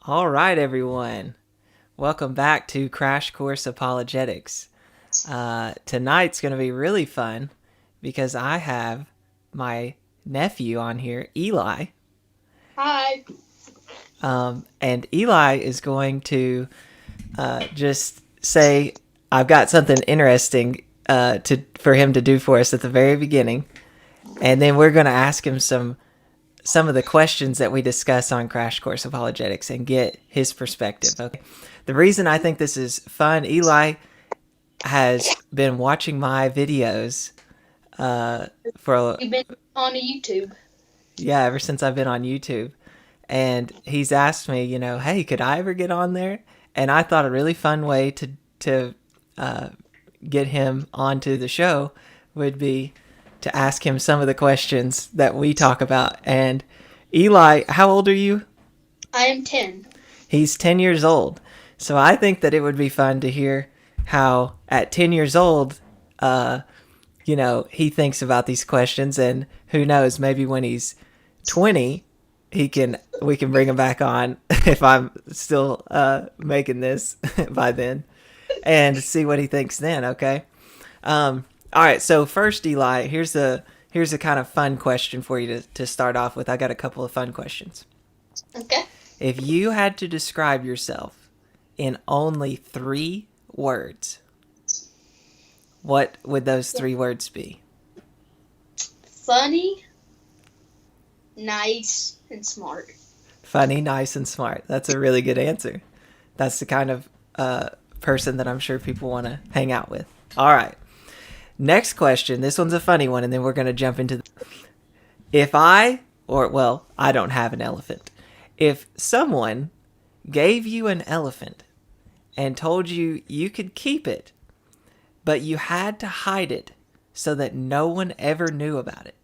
All right, everyone. Welcome back to Crash Course Apologetics. Tonight's going to be really fun because I have my nephew on here, Eli. Hi. And Eli is going to just say, I've got something interesting for him to do for us at the very beginning. And then we're going to ask him some of the questions that we discuss on Crash Course Apologetics and get his perspective. Okay. The reason I think this is fun, Eli has been watching my videos for You've been on YouTube. yeah, ever since I've been on YouTube, and he's asked me, hey, could I ever get on there? And I thought a really fun way to uh, get him onto the show would be to ask him some of the questions that we talk about. And Eli, how old are you? I am 10. He's 10 years old. So I think that it would be fun to hear how at 10 years old, he thinks about these questions, and who knows, maybe when he's 20, we can bring him back on if I'm still making this by then and see what he thinks then, okay? All right, so first, Eli, here's a kind of fun question for you to start off with. I got a couple of fun questions. Okay. If you had to describe yourself in only 3 words, what would those 3 words be? Funny, nice, and smart. Funny, nice, and smart. That's a really good answer. That's the kind of person that I'm sure people want to hang out with. All right. Next question. This one's a funny one, and then we're going to jump into. If I don't have an elephant. If someone gave you an elephant and told you you could keep it, but you had to hide it so that no one ever knew about it,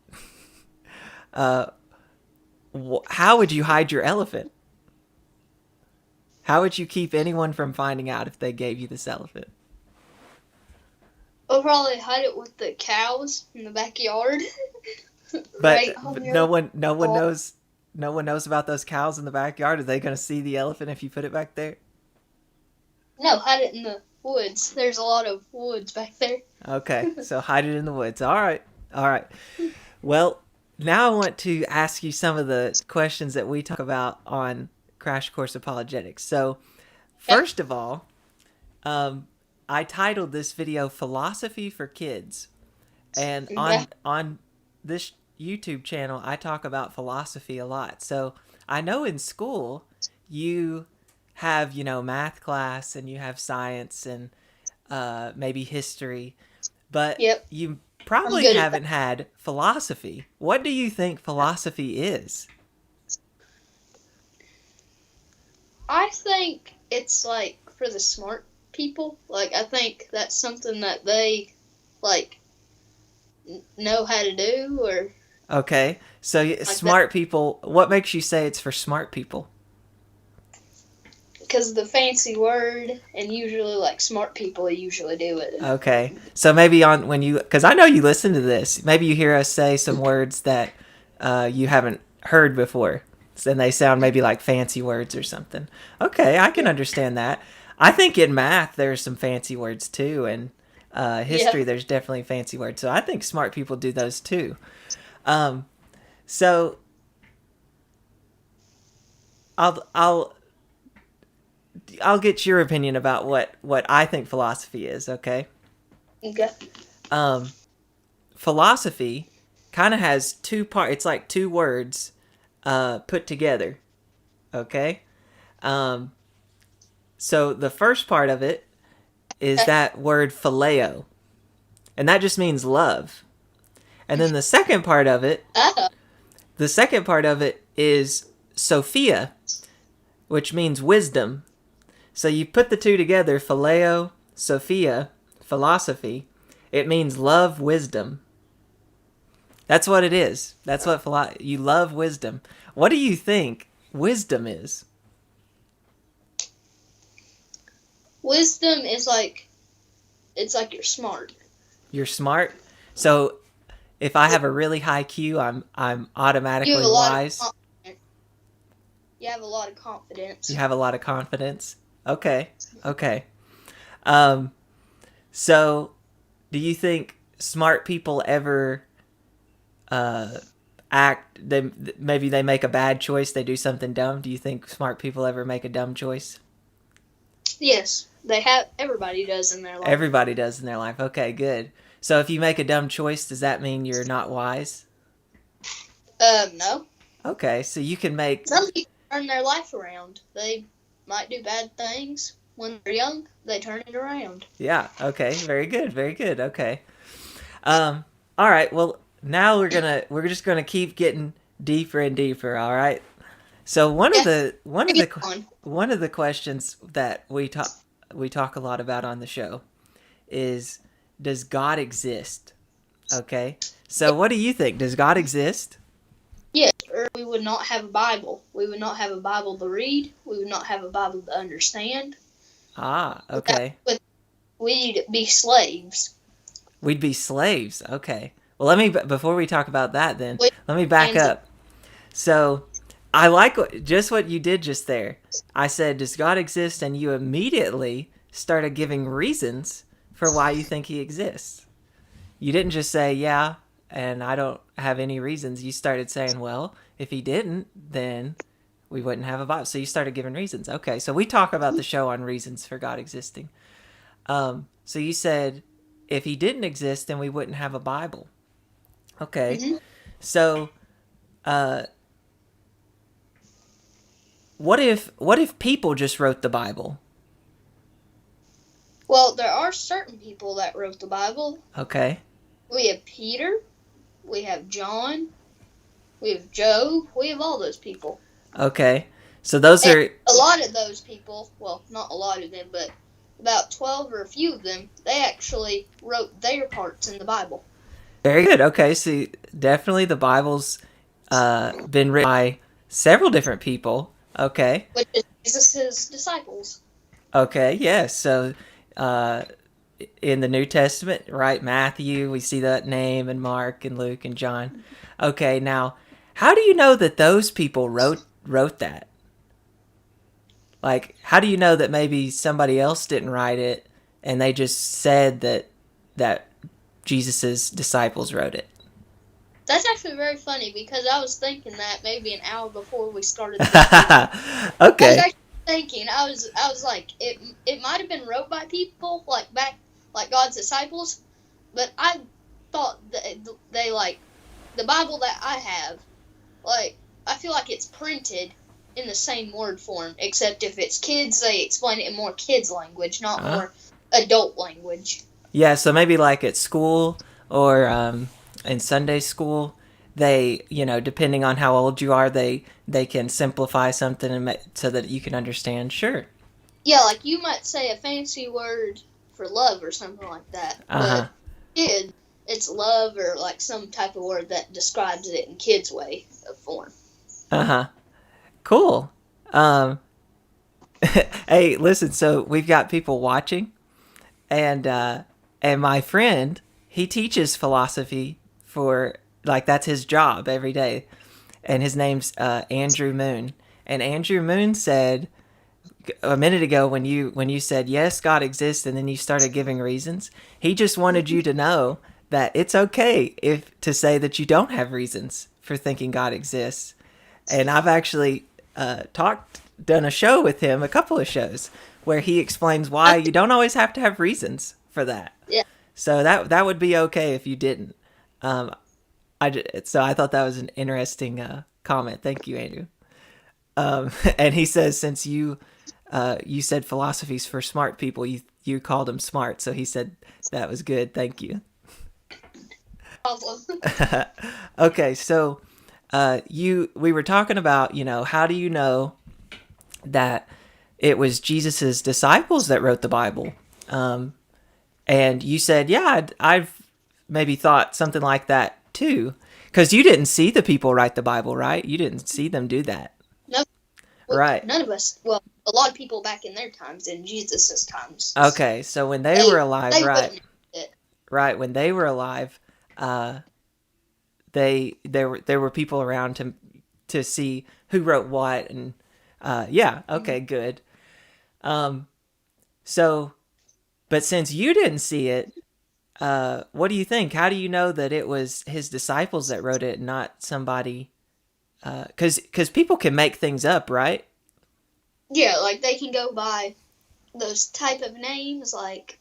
uh, how would you hide your elephant? How would you keep anyone from finding out if they gave you this elephant? I'll probably hide it with the cows in the backyard. But, Right on but there. no one knows about those cows in the backyard. Are they going to see the elephant if you put it back there? No, hide it in the woods. There's a lot of woods back there. Okay, so hide it in the woods. All right, all right. Well, now I want to ask you some of the questions that we talk about on Crash Course Apologetics. So, Okay. first of all, I titled this video "Philosophy for Kids," and Okay. on this YouTube channel, I talk about philosophy a lot. So I know in school you have math class and you have science and maybe history, but Yep. you I'm probably good at that. haven't had philosophy. What do you think philosophy is? I think it's like for the smart people. Like I think that's something that they like know how to do or Okay, so like that. smart people. What makes you say it's for smart people? Because the fancy word, and usually like smart people usually do it. Okay. So maybe on when you, because I know you listen to this, maybe you hear us say some words that you haven't heard before. And they sound maybe like fancy words or something. Okay, I can Yeah, understand that. I think in math there's some fancy words too, and yeah. history there's definitely fancy words. So I think smart people do those too. Um, so I'll I'll get your opinion about what I think philosophy is. Okay. Okay. Um, Philosophy kind of has 2 parts. It's like 2 words put together. Okay. Um, so the first part of it is that word phileo, and that just means love. And then Oh, the second part of it is Sophia, which means wisdom. So you put the two together, phileo, Sophia, philosophy. It means love, wisdom. That's what it is. That's what you love wisdom. What do you think wisdom is? wisdom is like it's like you're smart. You're smart. So if I have a really high Q, I'm You have automatically a lot of wise. confidence. You have a lot of You confidence. have a lot of confidence. Okay. Okay. Um, so do you think smart people ever uh, act? They maybe they make a bad choice. They do something dumb. Do you think smart people ever make a dumb choice? Yes, they have. Everybody does in their life. Everybody does in their life. Okay, good. So if you make a dumb choice, does that mean you're not wise? No. Okay, so you can make. Some people turn their life around. They might do bad things when they're young. They turn it around. Yeah. Okay. Very good. Very good. Okay. Um. All right. Well, now we're just gonna keep getting deeper and deeper. All right. So Yeah, bring it on. one of the questions that we talk a lot about on the show is, does God exist? Okay. Yeah, So what do you think? Does God exist? yes, or we would not have a Bible. We would not have a Bible to read. We would not have a Bible to understand. Ah. Without, Okay. we'd be slaves. We'd be slaves. Okay. Well, let me before we talk about that, then With let me back hands. up. So, I like just what you did just there. I said, "Does God exist?" and you immediately started giving reasons for why you think He exists. You didn't just say, "Yeah," and I don't have any reasons. You started saying, "Well, if He didn't, then we wouldn't have a Bible." So you started giving reasons. Okay, so we talk about the show on reasons for God existing. So you said, if He didn't exist, then we wouldn't have a Bible. Okay, Mm-hmm. so uh, what if people just wrote the Bible? Well, there are certain people that wrote the Bible. Okay. We have Peter. We have John. We have Job. We have all those people. Okay. So those And are a lot of those people, well, not a lot of them, but about 12 or a few of them, they actually wrote their parts in the Bible. very good. Okay, so definitely the Bible's been written by several different people. Okay. Which is Jesus' disciples. Okay. Yes. So uh, in the New Testament, right? Matthew, we see that name, and Mark and Luke and John. Okay. Now, how do you know that those people wrote that? Like, how do you know that maybe somebody else didn't write it and they just said that Jesus's disciples wrote it? That's actually very funny because I was thinking that maybe an hour before we started this video. I was Okay. actually thinking, I was like, it might have been wrote by people like God's disciples, but I thought that they like the Bible that I have, like I feel like it's printed in the same word form, except if it's kids, they explain it in more kids language, not Huh? more adult language. Yeah, so maybe like at school or in Sunday school, they, depending on how old you are, they can simplify something so that you can understand. Sure. Yeah, like you might say a fancy word for love or something like that, Uh but huh. kid, it's love or like some type of word that describes it in kids' way of form. Uh huh. Cool. Um, hey, listen. So we've got people watching, and my friend, he teaches philosophy for, like, that's his job every day, and his name's Andrew Moon. And Andrew Moon said a minute ago, when you said yes, God exists, and then you started giving reasons, he just wanted you to know that it's okay if to say that you don't have reasons for thinking God exists. And I've actually done a show with him, a couple of shows, where he explains why you don't always have to have reasons for that. Yeah. So that would be okay if you didn't. Um, so I thought that was an interesting comment. Thank you, Andrew. And he says, since you said philosophy's for smart people, you called him smart, so he said that was good. Thank you. Problem. Okay, so we were talking about, how do you know that it was Jesus's disciples that wrote the Bible? And you said, yeah, I've maybe thought something like that too, because you didn't see the people write the Bible, right? You didn't see them do that, No, right? none of us. Well, a lot of people back in their times, in Jesus' times, Okay, so when they they were alive, they right, wouldn't have it. right, when they were alive, uh, there were people around to see who wrote what, Yeah. Okay. Good. Um, so, but since you didn't see it, what do you think? How do you know that it was his disciples that wrote it, not somebody? Because people can make things up, right? Yeah, like they can go by those type of names, like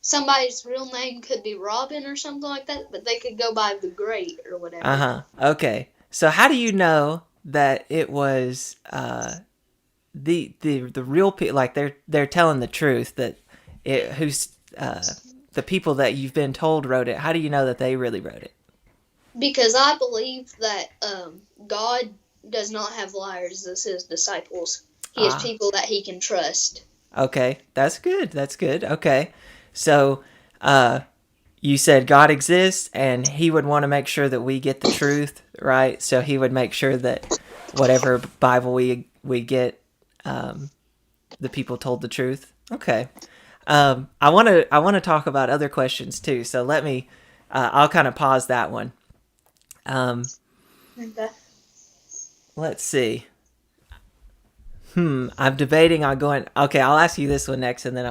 somebody's real name could be Robin or something like that, but they could go by the Great or Uh whatever. huh. Okay. So how do you know that it was the real people? Like they're telling the truth that it who's the people that you've been told wrote it. How do you know that they really wrote it? Because I believe that God does not have liars as his disciples. He has Ah. people that he can trust. Okay. That's good. That's good. Okay. So uh, you said God exists, and He would want to make sure that we get the truth, right? So He would make sure that whatever Bible we get, um, the people told the truth. Okay. I want to talk about other questions too. So let me. I'll kind of pause that one. Um, Okay. let's see. I'm debating on going. Okay, I'll ask you this one next, and then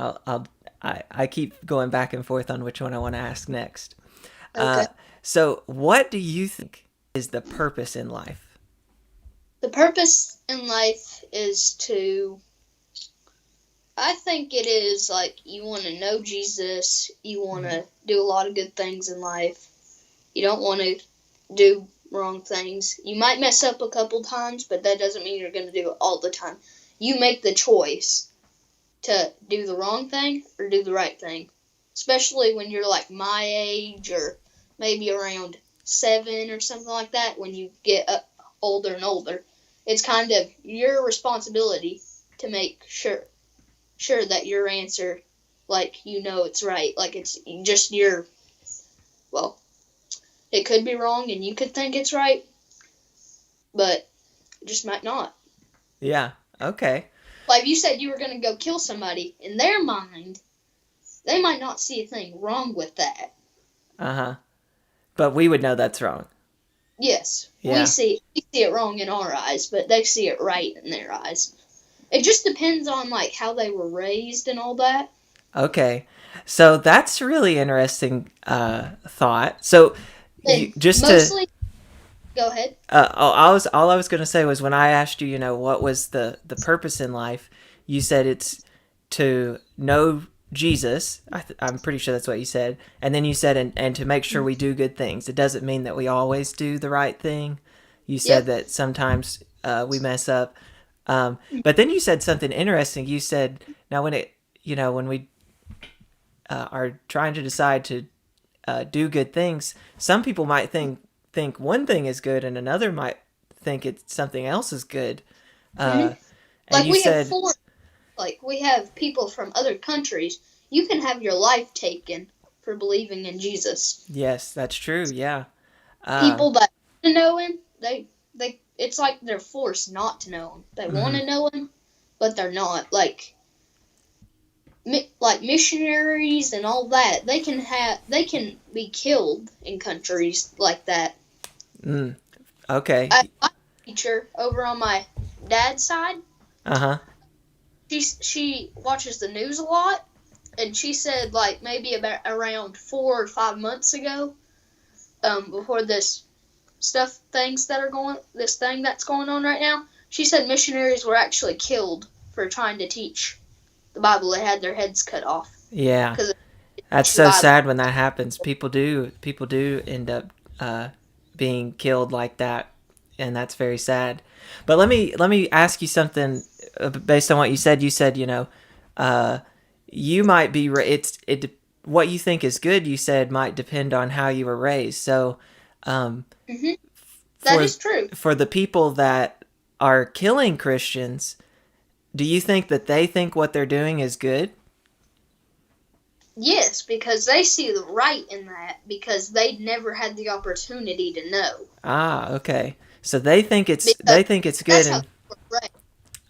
I keep going back and forth on which one I want to ask next. Okay. So, what do you think is the purpose in life? The purpose in life is to, I think it is like you want to know Jesus, you want to do a lot of good things in life, you don't want to do wrong things. You might mess up a couple times, but that doesn't mean you're going to do it all the time. You make the choice to do the wrong thing or do the right thing, especially when you're like my age or maybe around 7 or something like that. When you get up older and older, it's kind of your responsibility to make sure that your answer, like, you know, it's right. Like, it's just your, well, it could be wrong and you could think it's right, but it just might not. Yeah. Okay. Like, if you said you were going to go kill somebody, in their mind, they might not see a thing wrong with that. Uh huh. But we would know that's wrong. Yes, Yeah. we see it wrong in our eyes, but they see it right in their eyes. It just depends on like how they were raised and all that. Okay. So that's really interesting thought. So you And just to mostly, go ahead. all I was going to say was when I asked you, what was the purpose in life, you said it's to know Jesus. I'm pretty sure that's what you said. And then you said, and to make sure we do good things. It doesn't mean that we always do the right thing. You said Yep. that sometimes we mess up. But then you said something interesting. You said, now when we are trying to decide to do good things, some people might think one thing is good, and another might think it's something else is good. hmm Uh, and Like you we have said, like we have people from other countries. You can have your life taken for believing in Jesus. yes, that's true. Yeah. Uh, People that want to know him, they it's like they're forced not to know him. They want mhm. to know him, but they're not. Like missionaries and all that, they can be killed in countries like that. Mm, okay. My teacher over on my dad's side, Uh huh. she watches the news a lot, and she said like maybe about around 4 or 5 months ago, before this thing that's going on right now, she said missionaries were actually killed for trying to teach the Bible. They had their heads cut off Yeah. because they That's teach the so Bible. sad when that happens. People do end up uh, being killed like that, and that's very sad. But let me ask you something based on what you said. You said uh, you might be what you think is good. You said might depend on how you were raised. So um, hmm That for is true. for the people that are killing Christians, do you think that they think what they're doing is good? Yes, because they see the right in that because they never had the opportunity to know. Ah, okay. So they think it's good That's how and they were raised,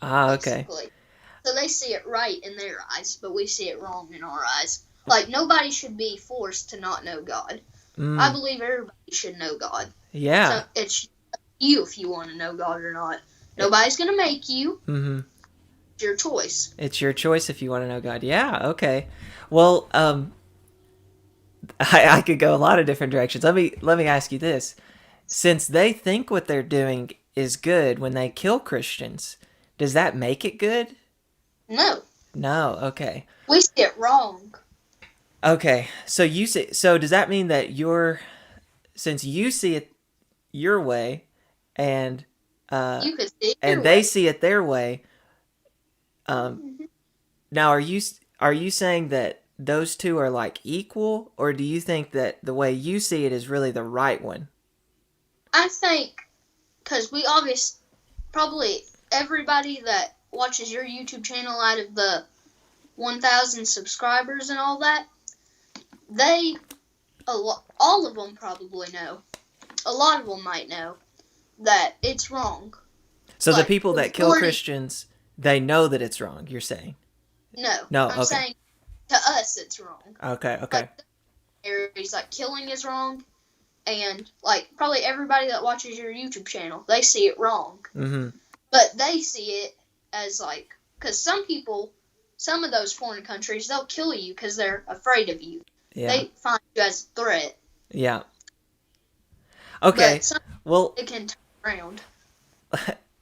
okay. basically. So they see it right in their eyes, but we see it wrong in our eyes. Like, nobody should be forced to not know God. I Mm, believe everybody should know God. yeah. So it's you if you want to know God or not. Nobody's gonna make you. Mm-hmm. It's your choice. It's your choice if you want to know God. Yeah. Okay. Well, I could go a lot of different directions. Let me ask you this: since they think what they're doing is good when they kill Christians, does that make it good? No. No. Okay. We see it wrong. Okay. So you see. So does that mean that since you see it your way, and You could see it and your they way. see it their way, now are you saying that those two are like equal, or do you think that the way you see it is really the right one? I think, because we obviously, probably everybody that watches your YouTube channel out of the 1,000 subscribers and all that, all of them probably know. A lot of them might know that it's wrong. So the Like, people the that kill majority- Christians, they know that it's wrong, you're saying? No. No, I'm okay. saying to us it's wrong. Okay. Like, areas like killing is wrong, and like probably everybody that watches your YouTube channel, they see it wrong. Mm-hmm. But they see it as like, because some of those foreign countries, they'll kill you because they're afraid of you. Yeah. They find you as a threat. Yeah. Okay. But some Well, it can turn around.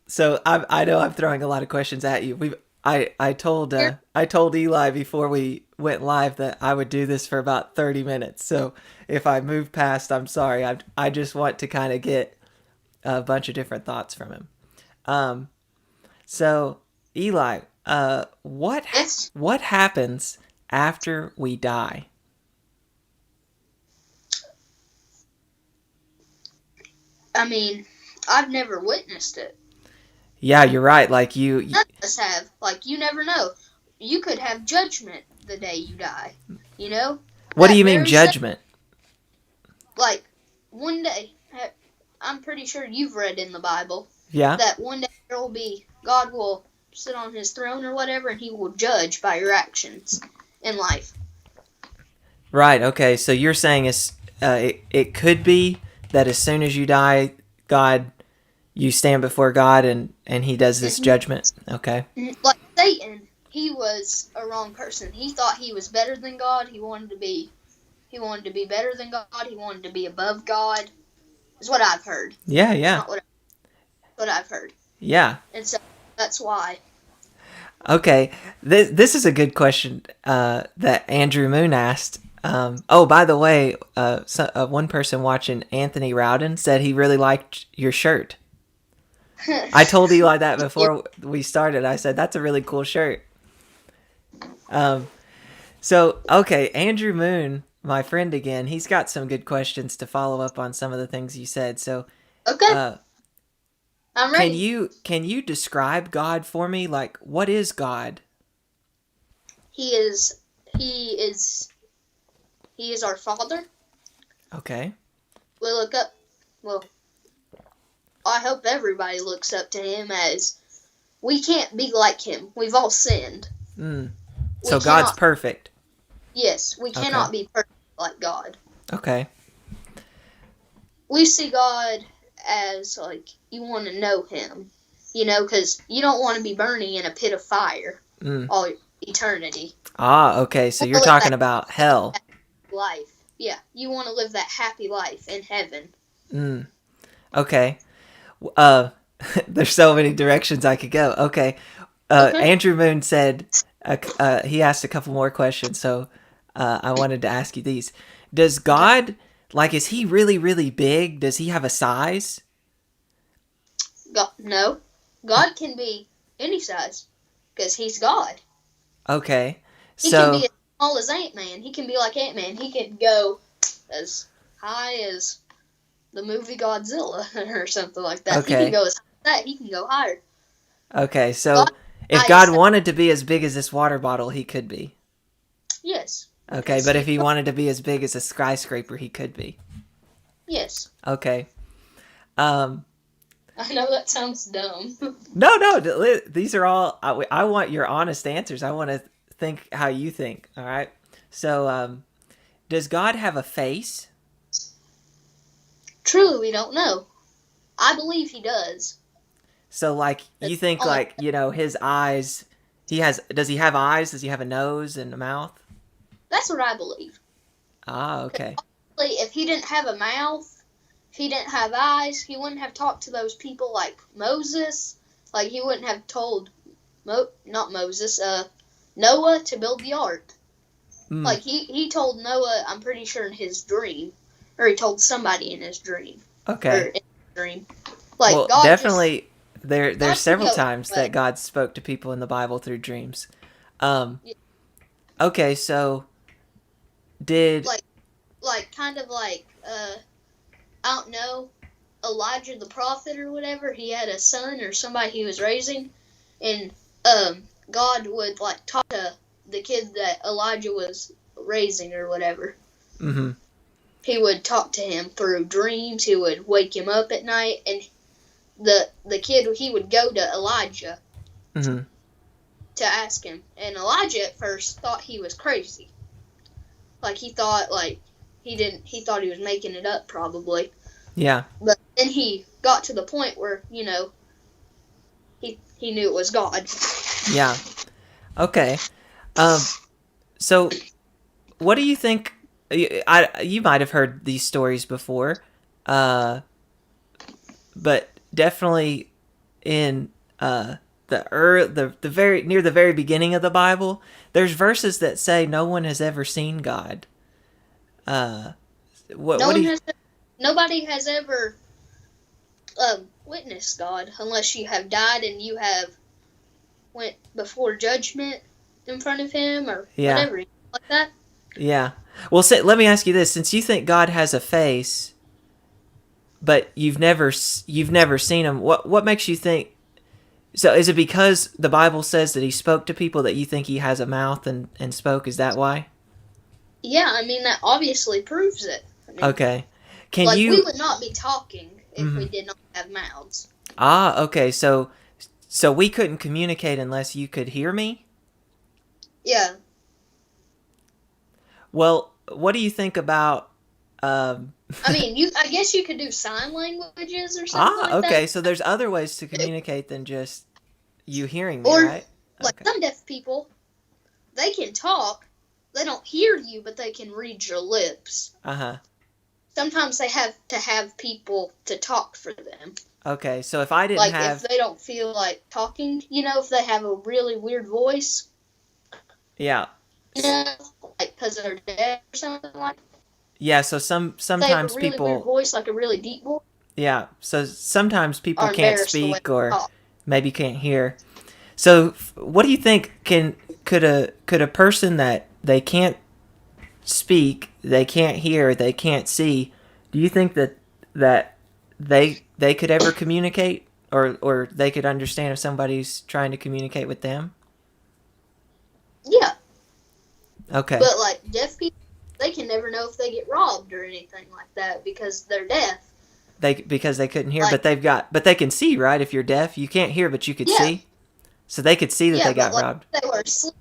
so I know I'm throwing a lot of questions at you. I told Eli before we went live that I would do this for about 30 minutes. So if I move past, I'm sorry. I just want to kind of get a bunch of different thoughts from him. So Eli, Yes. what happens after we die? I mean, I've never witnessed it. Yeah, you're right. Like you None of us have. Like, you never know. You could have judgment the day you die. You know? what do That you mean very judgment? Like, one day, I'm pretty sure you've read in the Bible Yeah. that one day God will sit on his throne or whatever, and he will judge by your actions in life. Right. Okay. So you're saying it could be that as soon as you die, you stand before God and he does this judgment. Okay. Like Satan, he was a wrong person. He thought he was better than God. He wanted to be better than God. He wanted to be above God. Is what I've heard. Yeah. It's Yeah. not what I've heard. Yeah. And so that's why. Okay. This is a good question that Andrew Moon asked. Oh, by the way, one person watching, Anthony Rowden, said he really liked your shirt. I told Eli that before we started. I said, that's a really cool shirt. So, okay, Andrew Moon, my friend again, he's got some good questions to follow up on some of the things you said. So, Okay. I'm ready. can you describe God for me? Like, what is God? He is our Father. Okay. We look up. Well, I hope everybody looks up to him, as we can't be like him. We've all sinned. So God's perfect. Yes, we cannot be perfect like God. Okay. We see God as, like, you want to know him, because you don't want to be burning in a pit of fire all eternity. Ah, okay, so you're talking about hell. Life. Yeah, you want to live that happy life in heaven. Okay. There's so many directions I could go. Okay. Andrew Moon said, he asked a couple more questions, so I wanted to ask you these. Does God, like, is he really, really big? Does he have a size? No. God can be any size, because he's God. Okay. He can be as small as Ant-Man. He can be like Ant-Man. He can go as high as the movie Godzilla or something like that. Okay. He can go as high as that. He can go higher. Okay, so if God wanted to be as big as this water bottle, he could be. Yes. Okay, but if he wanted to be as big as a skyscraper, he could be. Yes. Okay. I know that sounds dumb. No, these are all, I want your honest answers. I want to think how you think, all right? So, does God have a face? Truly, we don't know. I believe he does. So, like, That's you think, only like, his eyes, does he have eyes? Does he have a nose and a mouth? that's what I believe. Ah, okay. Like, if he didn't have a mouth, if he didn't have eyes, he wouldn't have talked to those people like Moses. Like, he wouldn't have told not Moses, Noah to build the ark. Mm, Like, he told Noah, I'm pretty sure in his dream, or he told somebody in his dream, or okay. in his dream. Like, Well, definitely, there's God can several go times but that God spoke to people in the Bible through dreams. Um, okay, so did, like, kind of like, I don't know, Elijah the prophet or whatever, he had a son or somebody he was raising, and God would like talk to the kid that Elijah was raising or whatever. mm-hmm, He would talk to him through dreams. He would wake him up at night, and the kid, he would go to Elijah mm-hmm, to ask him. And Elijah at first thought he was crazy. Like he thought he thought he was making it up probably. yeah, But then he got to the point where, he knew it was God. yeah, okay. Um, so what do you think? You might have heard these stories before, uh, but definitely in the very near the very beginning of the Bible, there's verses that say no one has ever seen God. Uh, No what do one you? has Nobody has ever witnessed God unless you have died and you have went before judgment in front of him or Yeah, whatever like that. yeah. Well, let me ask you this: since you think God has a face, but you've never seen him, what makes you think? So is it because the Bible says that he spoke to people that you think he has a mouth and spoke? Is that why? Yeah, I mean that obviously proves it. I mean, Okay. Can like we you? would not be talking if we Mhm. did not have mouths. Ah, okay. So we couldn't communicate unless you could hear me? Yeah. Well, what do you think about um I mean, I guess you could do sign languages or something like that. okay, so there's other ways to communicate than just you hearing me, Or right? like Okay. some deaf people, they can talk. They don't hear you, but they can read your lips. Uh-huh. Sometimes they have to have people to talk for them. Okay. So if I didn't Like if have they don't feel like talking, if they have a really weird voice, yeah. you know, like because they're deaf or something like that. Yeah, so They have a sometimes really weird people voice, like a really deep voice, yeah, so sometimes people are can't embarrassed the way speak they or talk. maybe can't hear. So what do you think could a person that they can't speak, they can't hear, they can't see, do you think that they could ever communicate or they could understand if somebody's trying to communicate with them? Yeah, Okay. but like deaf people, they can never know if they get robbed or anything like that because they're deaf. Because they couldn't hear, Like, but they can see, right? If you're deaf, you can't hear, but you could yeah, see. So they could see that yeah, they but got like robbed. they were asleep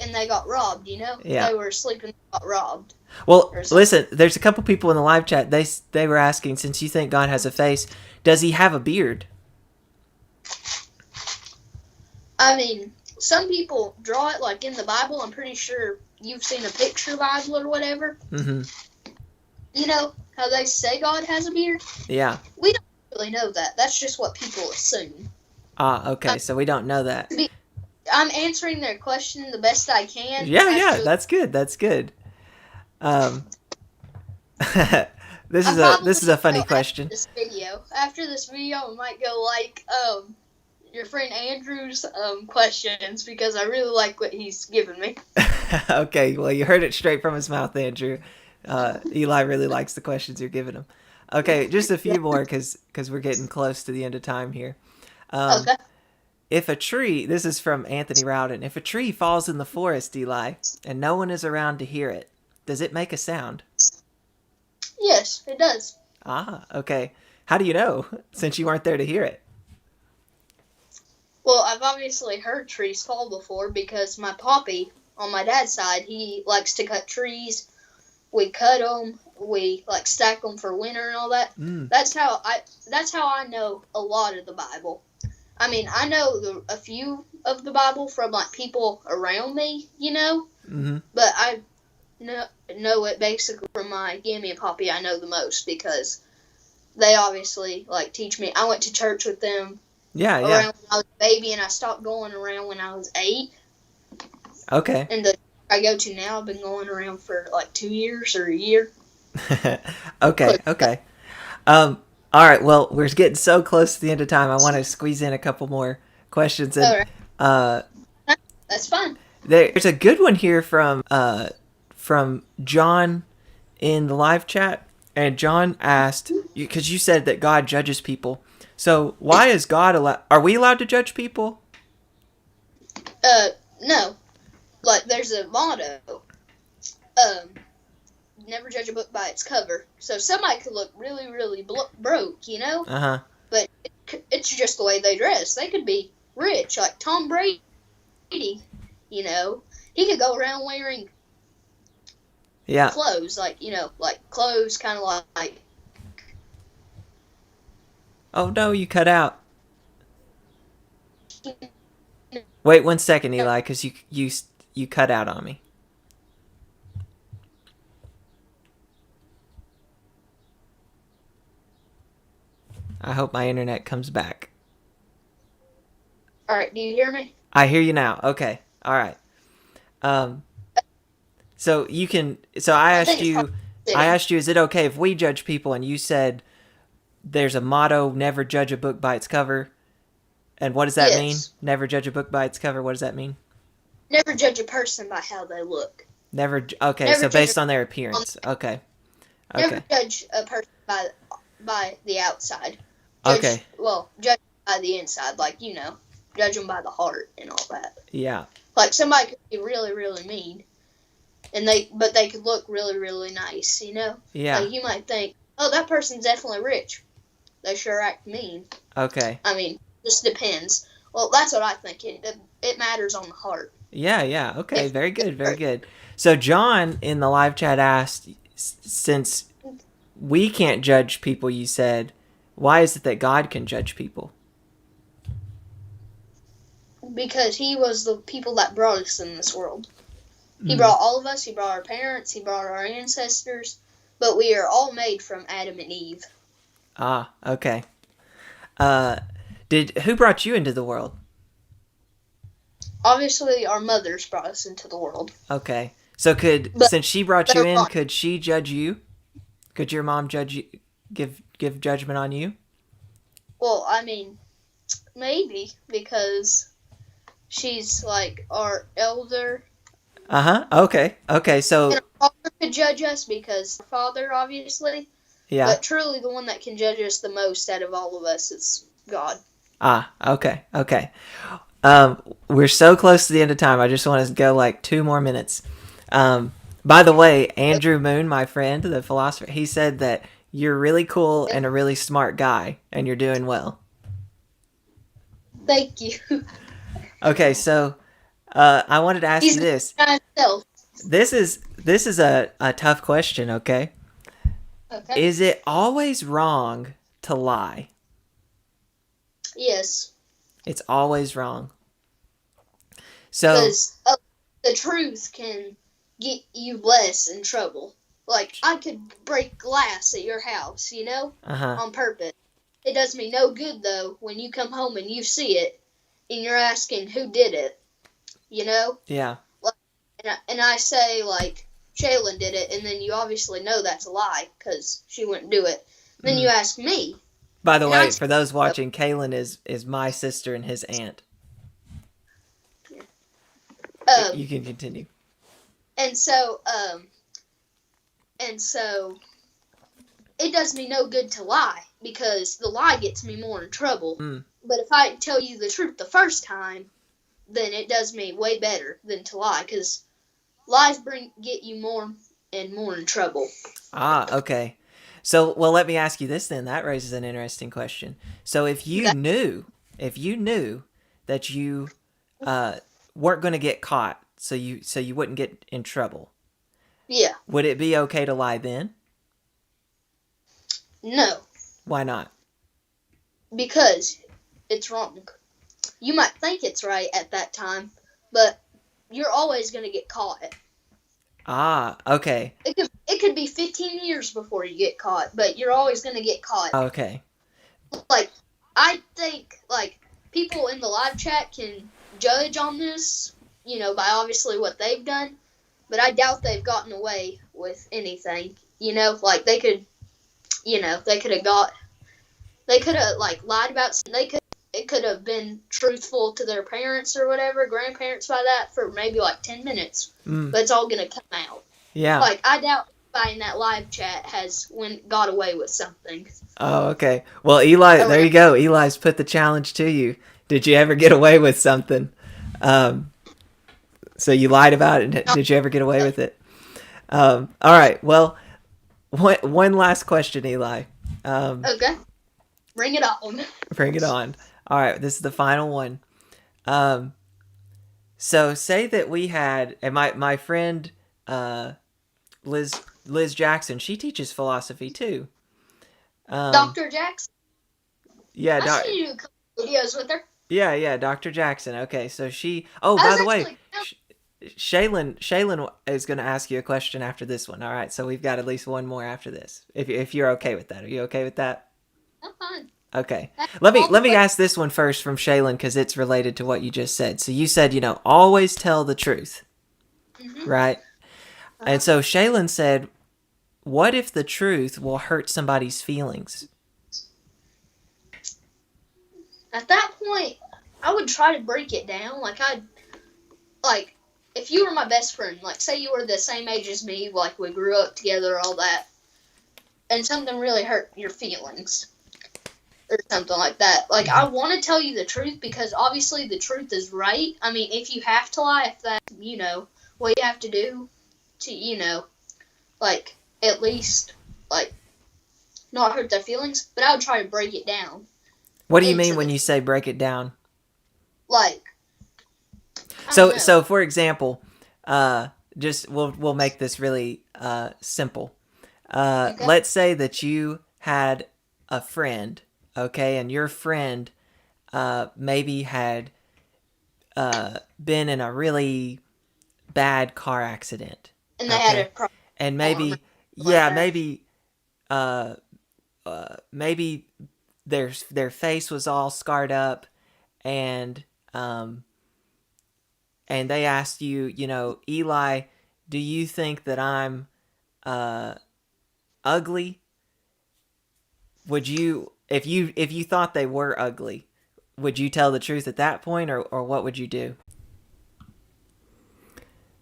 and they got robbed. Yeah. They were asleep and got robbed Well, or something. listen, there's a couple people in the live chat. They were asking, since you think God has a face, does he have a beard? I mean, some people draw it like in the Bible. I'm pretty sure you've seen a picture Bible or whatever. Mm-hmm. You know how they say God has a beard? Yeah. We don't really know that. That's just what people assume. Ah, okay. So we don't know that. I'm answering their question the best I can. Yeah. That's good. That's good. Um, this I is a probably this is a funny go question. After this video, I might go like your friend Andrew's questions because I really like what he's given me. Okay. Well, you heard it straight from his mouth, Andrew. Eli really likes the questions you're giving him. Okay, just a few more because we're getting close to the end of time here. Okay. If a tree, this is from Anthony Rowden, if a tree falls in the forest, Eli, and no one is around to hear it, does it make a sound? Yes, it does. Ah, okay. How do you know, since you weren't there to hear it? Well, I've obviously heard trees fall before because my poppy, on my dad's side, he likes to cut trees. We cut them. We like stack them for winter and all that. Mm. That's how I know a lot of the Bible. I mean, I know a few of the Bible from like people around me, Mm-hmm. but I know it basically from my Gammy and Poppy. I know the most because they obviously like teach me. I went to church with them Yeah, yeah. around when I was a baby, and I stopped going around when I was 8. Okay. And the I go to now, I've been going around for like 2 years or a year. Okay, okay. All right. Well, we're getting so close to the end of time. I want to squeeze in a couple more questions, and All right, uh, that's fine. there's a good one here from John in the live chat, and John asked because you said that God judges people. So why is God allowed? Are we allowed to judge people? No, like there's a motto. Never judge a book by its cover. So somebody could look really, really broke, Uh huh. but it's just the way they dress. They could be rich, like Tom Brady. He could go around wearing Yeah. clothes, like clothes, kind of like. Oh no, you cut out. Wait 1 second, Eli, because you cut out on me. I hope my internet comes back. All right, do you hear me? I hear you now. Okay. All right. Um. So you can. So I I asked think it's you. probably I fitting. asked you, is it okay if we judge people? And you said there's a motto: never judge a book by its cover. And what does that mean? Yes. Never judge a book by its cover. What does that mean? Never judge a person by how they look. Never. Okay. Never So judge based on their a, appearance. Okay. never Okay. judge a person by the outside. Okay. Judge by the inside, like judge them by the heart and all that. Yeah. Like somebody could be really, really mean, but they could look really, really nice. Yeah. Like you might think, oh, that person's definitely rich. They sure act mean. Okay. I mean, just depends. Well, that's what I think. It matters on the heart. Yeah. Yeah. Okay. If, Very if good. Very good. So John in the live chat asked, since we can't judge people, you said, why is it that God can judge people? because he was the people that brought us in this world. He brought all of us. He brought our parents. He brought our ancestors. But we are all made from Adam and Eve. Ah, okay. Who brought you into the world? Obviously, our mothers brought us into the world. Okay. So But since she brought you they're in, wrong. could she judge you? Could your mom judge you, give judgment on you? Well, I mean, maybe because she's like our elder. Uh-huh. Okay. Okay. So And our father could judge us because our father, obviously. yeah. But truly, the one that can judge us the most out of all of us is God. Ah, okay. Okay. We're so close to the end of time. I just want to go like 2 more minutes. By the way, Andrew Moon, my friend, the philosopher, he said that you're really cool and a really smart guy, and you're doing well. Thank you. Okay, so I wanted to ask He's you this. himself. This is a tough question. Okay, Okay. is it always wrong to lie? Yes. It's always wrong. So Because the truth can get you less in trouble. Like, I could break glass at your house, uh-huh. on purpose. It does me no good, though, when you come home and you see it, and you're asking who did it, Yeah. And I say, like, Shaylin did it, and then you obviously know that's a lie, because she wouldn't do it. Then you ask me. By the way, for those watching, Kaylin is my sister and his aunt. You can continue. And so it does me no good to lie because the lie gets me more in trouble. But if I tell you the truth the first time, then it does me way better than to lie because lies get you more and more in trouble. Ah, okay. So, well, let me ask you this then. That raises an interesting question. So, if you knew that you weren't going to get caught, so you wouldn't get in trouble. Yeah. Would it be okay to lie then? No. Why not? Because it's wrong. you might think it's right at that time, but you're always going to get caught. Ah, okay. It could be 15 years before you get caught, but you're always going to get caught. Okay. Like, I think, like, people in the live chat can judge on this, by obviously what they've done, but I doubt they've gotten away with anything. Like, they could have, like, lied about something. It could have been truthful to their parents or whatever, grandparents by that, for maybe, like, 10 minutes. But it's all going to come out. Yeah. Like, I doubt anybody in that live chat got away with something. Oh, okay. Well, Eli, there you go. Eli's put the challenge to you. Did you ever get away with something? So you lied about it. Did you ever get away with it? All right. Well, one last question, Eli. Okay. Bring it on. Bring it on. All right. This is the final one. So say that we had, and my friend Liz Jackson, she teaches philosophy too. Dr. Jackson? Yeah. I see you do a couple videos with her. Yeah, Dr. Jackson. Okay, so she... Oh, by the way, Shaylin is going to ask you a question after this one. All right, so we've got at least one more after this. If you're okay with that. Are you okay with that? I'm fine. Okay. Let me ask this one first from Shaylin because it's related to what you just said. So you said, always tell the truth, right? And so Shaylin said, what if the truth will hurt somebody's feelings? At that point, I would try to break it down. Like, if you were my best friend, like, say you were the same age as me, like, we grew up together, all that, and something really hurt your feelings, or something like that. Like, I want to tell you the truth, because obviously the truth is right. I mean, if you have to lie, if that's, what you have to do to, like, at least, like, not hurt their feelings, but I would try to break it down. What do you mean when you say break it down? Like, so for example, just we'll make this really simple. Okay. Let's say that you had a friend, okay, and your friend maybe had been in a really bad car accident, and they had a problem, and maybe maybe their face was all scarred up, and they asked you, Eli, do you think that I'm ugly? Would you, if you thought they were ugly, would you tell the truth at that point, or what would you do?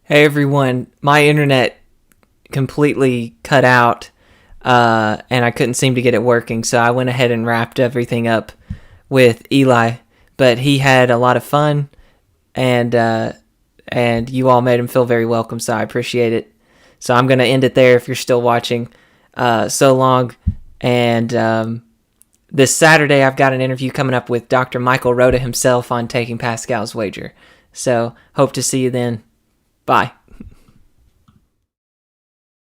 Hey everyone, my internet completely cut out. And I couldn't seem to get it working, so I went ahead and wrapped everything up with Eli. But he had a lot of fun, and you all made him feel very welcome, so I appreciate it. So I'm going to end it there if you're still watching. So long. And this Saturday, I've got an interview coming up with Dr. Michael Rhoda himself on Taking Pascal's Wager. So hope to see you then. Bye.